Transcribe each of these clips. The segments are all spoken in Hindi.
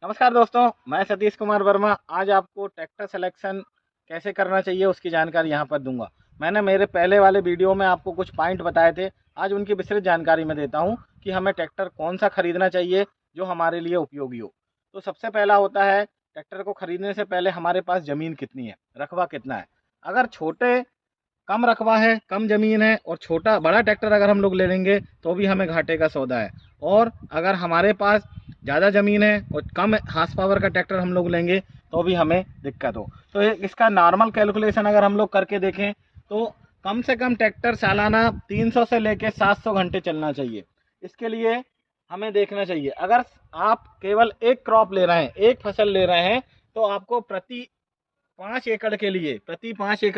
नमस्कार दोस्तों, मैं सतीश कुमार वर्मा। आज आपको ट्रैक्टर सिलेक्शन कैसे करना चाहिए उसकी जानकारी यहाँ पर दूंगा। मैंने मेरे पहले वाले वीडियो में आपको कुछ पॉइंट बताए थे, आज उनकी विस्तृत जानकारी मैं देता हूँ कि हमें ट्रैक्टर कौन सा खरीदना चाहिए जो हमारे लिए उपयोगी हो। तो सबसे पहला होता है, ट्रैक्टर को खरीदने से पहले हमारे पास ज़मीन कितनी है, रकबा कितना है। अगर कम रकबा है, कम ज़मीन है और बड़ा ट्रैक्टर अगर हम लोग ले लेंगे तो भी हमें घाटे का सौदा है। और अगर हमारे पास ज़्यादा ज़मीन है और कम हार्स पावर का ट्रैक्टर हम लोग लेंगे तो भी हमें दिक्कत हो। तो इसका नॉर्मल कैलकुलेशन अगर हम लोग करके देखें तो कम से कम ट्रैक्टर सालाना 300 से लेकर 700 घंटे चलना चाहिए। इसके लिए हमें देखना चाहिए, अगर आप केवल एक क्रॉप ले रहे हैं, एक फसल ले रहे हैं, तो आपको प्रति 5 एकड़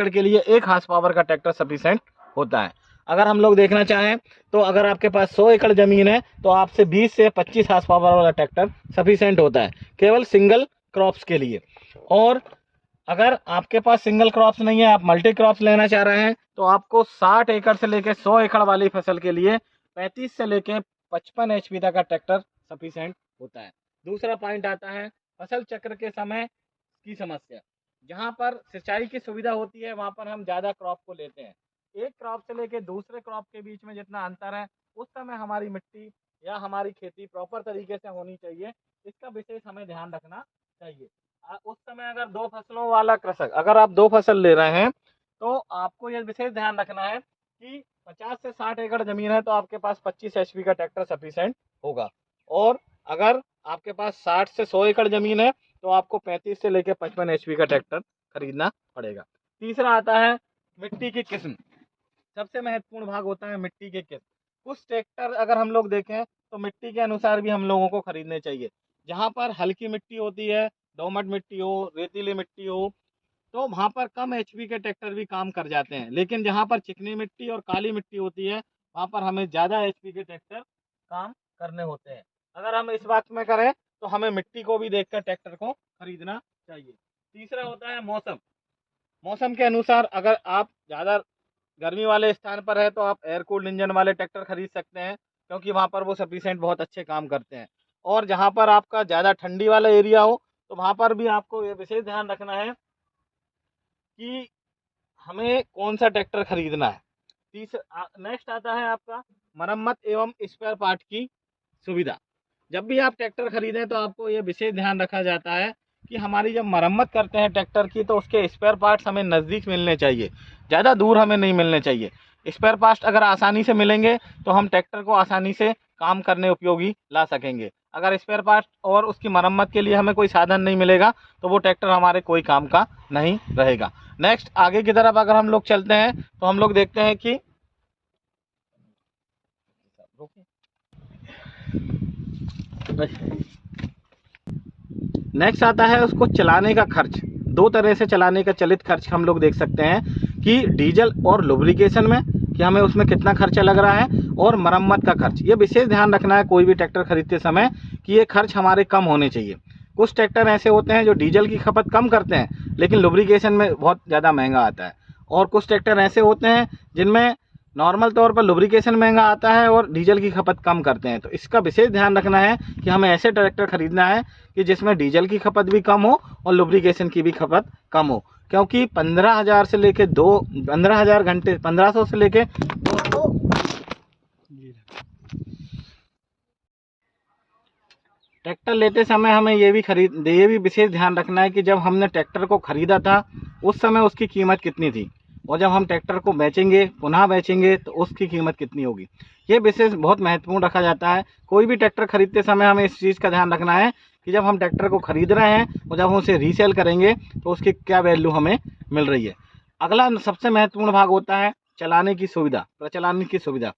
के लिए 1 हार्स पावर का ट्रैक्टर सफिशेंट होता है। अगर हम लोग देखना चाहें तो अगर आपके पास 100 एकड़ ज़मीन है तो आपसे 20 से 25 हार्स पावर वाला ट्रैक्टर सफिशेंट होता है केवल सिंगल क्रॉप्स के लिए। और अगर आपके पास सिंगल क्रॉप्स नहीं है, आप मल्टी क्रॉप्स लेना चाह रहे हैं, तो आपको 60 एकड़ से लेकर 100 एकड़ वाली फसल के लिए 35 से लेकर 55 HP तक का ट्रैक्टर सफिशेंट होता है। दूसरा पॉइंट आता है फसल चक्र के समय की समस्या। जहाँ पर सिंचाई की सुविधा होती है वहाँ पर हम ज़्यादा क्रॉप को लेते हैं। एक क्रॉप से लेके दूसरे क्रॉप के बीच में जितना अंतर है, उस समय हमारी मिट्टी या हमारी खेती प्रॉपर तरीके से होनी चाहिए। इसका विशेष हमें ध्यान रखना चाहिए। उस समय अगर 2 फसलों वाला कृषक, अगर आप 2 फसल ले रहे हैं तो आपको ये विशेष ध्यान रखना है कि 50 से 60 एकड़ ज़मीन है तो आपके पास 25 HP का ट्रैक्टर सफिशेंट होगा। और अगर आपके पास 60 से 100 एकड़ ज़मीन है तो आपको 35 से लेकर 55 HP का ट्रैक्टर खरीदना पड़ेगा। तीसरा आता है मिट्टी की किस्म। सबसे महत्वपूर्ण भाग होता है मिट्टी के किस्म। कुछ ट्रैक्टर अगर हम लोग देखें तो मिट्टी के अनुसार भी हम लोगों को खरीदने चाहिए। जहाँ पर हल्की मिट्टी होती है, दोमट मिट्टी हो, रेतीली मिट्टी हो, तो वहाँ पर कम HP के ट्रैक्टर भी काम कर जाते हैं। लेकिन जहाँ पर चिकनी मिट्टी और काली मिट्टी होती है वहाँ पर हमें ज़्यादा HP के ट्रैक्टर काम करने होते हैं। अगर हम इस बात में करें तो हमें मिट्टी को भी देखकर ट्रैक्टर को खरीदना चाहिए। तीसरा होता है मौसम। मौसम के अनुसार अगर आप ज़्यादा गर्मी वाले स्थान पर है तो आप एयर कूल्ड इंजन वाले ट्रैक्टर खरीद सकते हैं, क्योंकि वहाँ पर वो सफिशेंट बहुत अच्छे काम करते हैं। और जहाँ पर आपका ज़्यादा ठंडी वाला एरिया हो तो वहाँ पर भी आपको ये विशेष ध्यान रखना है कि हमें कौन सा ट्रैक्टर खरीदना है। तीसरा नेक्स्ट आता है आपका मरम्मत एवं स्पेयर पार्ट की सुविधा। जब भी आप ट्रैक्टर खरीदें तो आपको ये विशेष ध्यान रखा जाता है कि हमारी जब मरम्मत करते हैं ट्रैक्टर की तो उसके स्पेयर पार्ट्स हमें नज़दीक मिलने चाहिए, ज़्यादा दूर हमें नहीं मिलने चाहिए। स्पेयर पार्ट्स अगर आसानी से मिलेंगे तो हम ट्रैक्टर को आसानी से काम करने उपयोगी ला सकेंगे। अगर स्पेयर पार्ट्स और उसकी मरम्मत के लिए हमें कोई साधन नहीं मिलेगा तो वो ट्रैक्टर हमारे कोई काम का नहीं रहेगा। नेक्स्ट आगे की तरफ अगर हम लोग चलते हैं तो हम लोग देखते हैं कि नेक्स्ट आता है उसको चलाने का खर्च। 2 तरह से चलाने का चलित खर्च हम लोग देख सकते हैं कि डीजल और लुब्रिकेशन में कि हमें उसमें कितना खर्चा लग रहा है, और मरम्मत का खर्च। ये विशेष ध्यान रखना है कोई भी ट्रैक्टर खरीदते समय कि ये खर्च हमारे कम होने चाहिए। कुछ ट्रैक्टर ऐसे होते हैं जो डीजल की खपत कम करते हैं लेकिन लुब्रिकेशन में बहुत ज़्यादा महंगा आता है, और कुछ ट्रैक्टर ऐसे होते हैं जिनमें नॉर्मल तौर पर लुब्रिकेशन महंगा आता है और डीजल की खपत कम करते हैं। तो इसका विशेष ध्यान रखना है कि हमें ऐसे ट्रैक्टर खरीदना है कि जिसमें डीजल की खपत भी कम हो और लुब्रिकेशन की भी खपत कम हो, क्योंकि 15,000 से लेके 15,000 घंटे 1500 से लेके 200 ट्रैक्टर लेते समय हमें ये भी विशेष ध्यान रखना है कि जब हमने ट्रैक्टर को खरीदा था उस समय उसकी कीमत कितनी थी, और जब हम ट्रैक्टर को पुनः बेचेंगे तो उसकी कीमत कितनी होगी। ये विशेष बहुत महत्वपूर्ण रखा जाता है। कोई भी ट्रैक्टर खरीदते समय हमें इस चीज़ का ध्यान रखना है कि जब हम ट्रैक्टर को खरीद रहे हैं और जब हम उसे रीसेल करेंगे तो उसकी क्या वैल्यू हमें मिल रही है। अगला सबसे महत्वपूर्ण भाग होता है चलाने की सुविधा, प्रचलाने की सुविधा।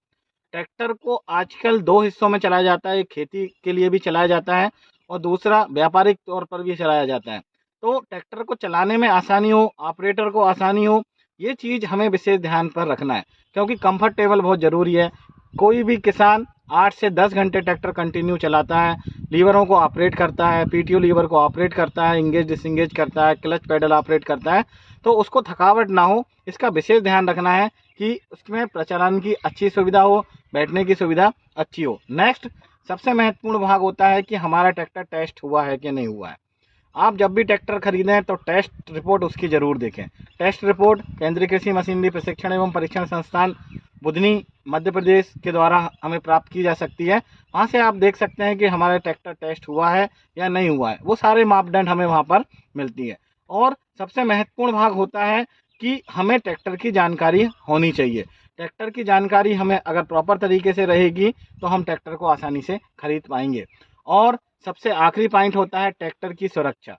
ट्रैक्टर को आजकल 2 हिस्सों में चलाया जाता है, एक खेती के लिए भी चलाया जाता है और दूसरा व्यापारिक तौर पर भी चलाया जाता है। तो ट्रैक्टर को चलाने में आसानी हो, ऑपरेटर को आसानी हो, ये चीज़ हमें विशेष ध्यान पर रखना है, क्योंकि कंफर्टेबल बहुत ज़रूरी है। कोई भी किसान 8 से 10 घंटे ट्रैक्टर कंटिन्यू चलाता है, लीवरों को ऑपरेट करता है, PTO लीवर को ऑपरेट करता है, इंगेज डिसंगेज करता है, क्लच पैडल ऑपरेट करता है, तो उसको थकावट ना हो, इसका विशेष ध्यान रखना है कि उसमें प्रचलन की अच्छी सुविधा हो, बैठने की सुविधा अच्छी हो। नेक्स्ट सबसे महत्वपूर्ण भाग होता है कि हमारा ट्रैक्टर टेस्ट हुआ है कि नहीं हुआ है। आप जब भी ट्रैक्टर खरीदें तो टेस्ट रिपोर्ट उसकी ज़रूर देखें। टेस्ट रिपोर्ट केंद्रीय कृषि मशीनरी प्रशिक्षण एवं परीक्षण संस्थान बुधनी मध्य प्रदेश के द्वारा हमें प्राप्त की जा सकती है। वहाँ से आप देख सकते हैं कि हमारा ट्रैक्टर टेस्ट हुआ है या नहीं हुआ है, वो सारे मापदंड हमें वहाँ पर मिलती है। और सबसे महत्वपूर्ण भाग होता है कि हमें ट्रैक्टर की जानकारी होनी चाहिए। ट्रैक्टर की जानकारी हमें अगर प्रॉपर तरीके से रहेगी तो हम ट्रैक्टर को आसानी से खरीद पाएंगे। और सबसे आखिरी पॉइंट होता है ट्रैक्टर की सुरक्षा।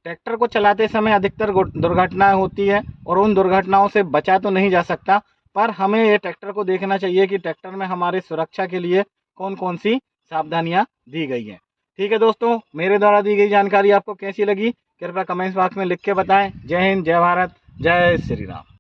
ट्रैक्टर को चलाते समय अधिकतर दुर्घटनाएं होती है और उन दुर्घटनाओं से बचा तो नहीं जा सकता, पर हमें ये ट्रैक्टर को देखना चाहिए कि ट्रैक्टर में हमारी सुरक्षा के लिए कौन कौन सी सावधानियां दी गई हैं। ठीक है दोस्तों, मेरे द्वारा दी गई जानकारी आपको कैसी लगी कृपया कमेंट्स बॉक्स में लिख के बताएं। जय हिंद, जय भारत, जय श्री राम।